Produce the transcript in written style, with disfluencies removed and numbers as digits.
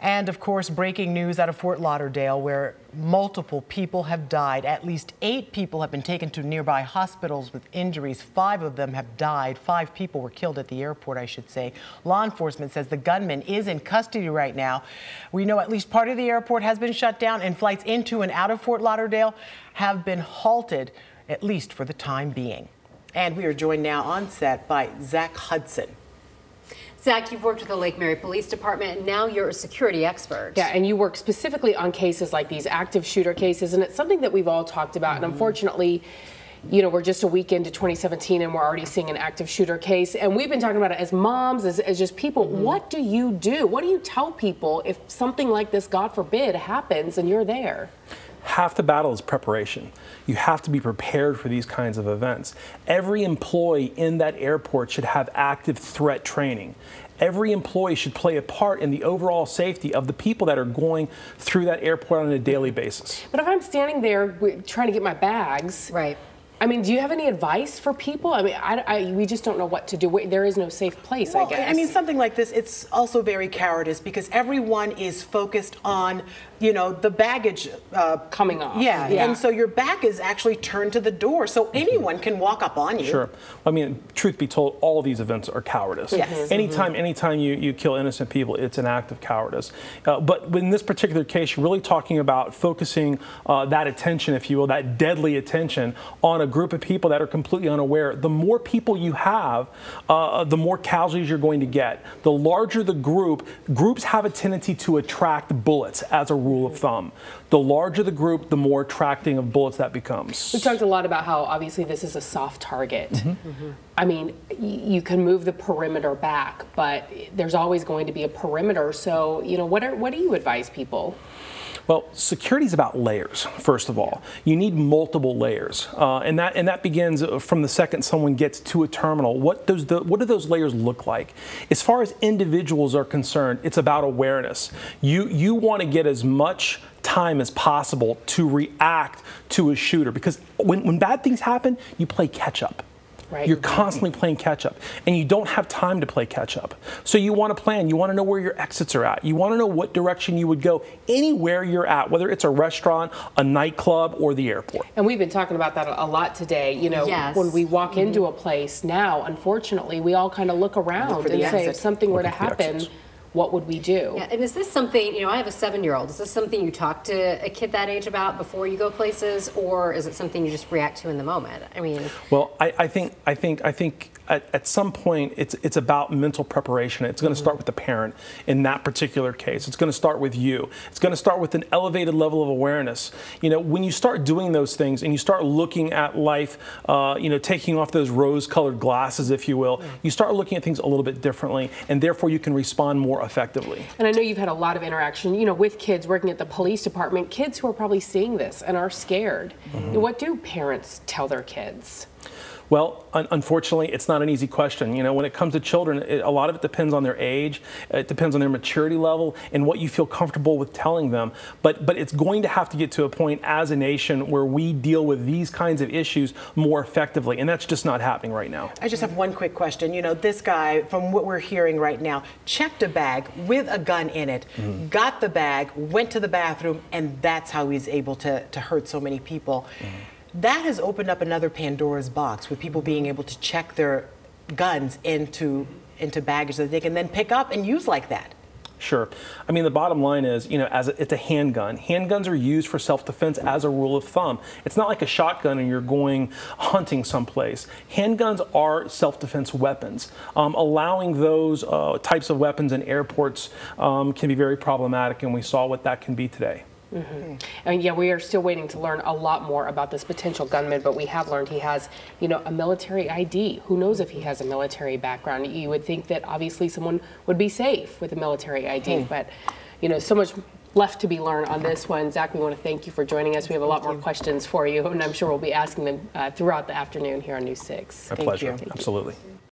And of course, breaking news out of Fort Lauderdale, where multiple people have died. At least 8 people have been taken to nearby hospitals with injuries. 5 of them have died. 5 people were killed at the airport, I should say. Law enforcement says the gunman is in custody right now. We know at least part of the airport has been shut down, and flights into and out of Fort Lauderdale have been halted, at least for the time being. And we are joined now on set by Zach Hudson. Zach, you've worked with the Lake Mary Police Department, and now you're a security expert. Yeah, and you work specifically on cases like these active shooter cases, and it's something that we've all talked about. And unfortunately, you know, we're just a week into 2017, and we're already seeing an active shooter case. And we've been talking about it as moms, as just people. What do you do? What do you tell people if something like this, God forbid, happens and you're there? Half the battle is preparation. You have to be prepared for these kinds of events. Every employee in that airport should have active threat training. Every employee should play a part in the overall safety of the people that are going through that airport on a daily basis. But if I'm standing there trying to get my bags, right? I mean, do you have any advice for people? I mean, we just don't know what to do. There is no safe place, I guess. I mean, something like this, it's also very cowardice because everyone is focused on, you know, the baggage coming off. Yeah, and so your back is actually turned to the door, so anyone can walk up on you. Sure. I mean, truth be told, all of these events are cowardice. Yes. Anytime you kill innocent people, it's an act of cowardice. But in this particular case, you're really talking about focusing that attention, if you will, that deadly attention on a group of people that are completely unaware. The more people you have, the more casualties you're going to get. The larger the group, groups have a tendency to attract bullets as a rule of thumb. The larger the group, the more attracting of bullets that becomes. We've talked a lot about how obviously this is a soft target. I mean, you can move the perimeter back, but there's always going to be a perimeter. So, you know, what do you advise people? Well, security is about layers, first of all. You need multiple layers, and that begins from the second someone gets to a terminal. What do those layers look like? As far as individuals are concerned, it's about awareness. You want to get as much time as possible to react to a shooter, because when bad things happen, you play catch up. Right. You're constantly playing catch up, and you don't have time to play catch up. So you want to plan. You want to know where your exits are at. You want to know what direction you would go anywhere you're at, whether it's a restaurant, a nightclub, or the airport. And we've been talking about that a lot today. You know, when we walk into a place now, unfortunately, we all kind of look around and say, if something were to happen, what would we do? Yeah, and is this something, you know, I have a 7-year-old. Is this something you talk to a kid that age about before you go places, or is it something you just react to in the moment? I mean, well, I think at some point it's about mental preparation. It's going to start with the parent in that particular case. It's going to start with you. It's going to start with an elevated level of awareness. You know, when you start doing those things and you start looking at life, you know, taking off those rose-colored glasses, if you will, you start looking at things a little bit differently, and therefore you can respond more effectively. And I know you've had a lot of interaction, you know, with kids working at the police department, kids who are probably seeing this and are scared. What do parents tell their kids? Well, unfortunately, it's not an easy question. You know, when it comes to children, a lot of it depends on their age, it depends on their maturity level, and what you feel comfortable with telling them. But it's going to have to get to a point as a nation where we deal with these kinds of issues more effectively, and that's just not happening right now. I just have one quick question. You know, this guy, from what we're hearing right now, checked a bag with a gun in it, got the bag, went to the bathroom, and that's how he's able to hurt so many people. That has opened up another Pandora's box with people being able to check their guns into baggage that they can then pick up and use like that. Sure. I mean, the bottom line is, you know, it's a handgun. Handguns are used for self-defense as a rule of thumb. It's not like a shotgun and you're going hunting someplace. Handguns are self-defense weapons. Allowing those types of weapons in airports can be very problematic, and we saw what that can be today. And yeah, we are still waiting to learn a lot more about this potential gunman, but we have learned he has, you know, a military ID. Who knows if he has a military background? You would think that obviously someone would be safe with a military ID, but, you know, so much left to be learned on this one. Zach, we want to thank you for joining us. We have a lot more questions for you, and I'm sure we'll be asking them throughout the afternoon here on News 6. My pleasure. Absolutely.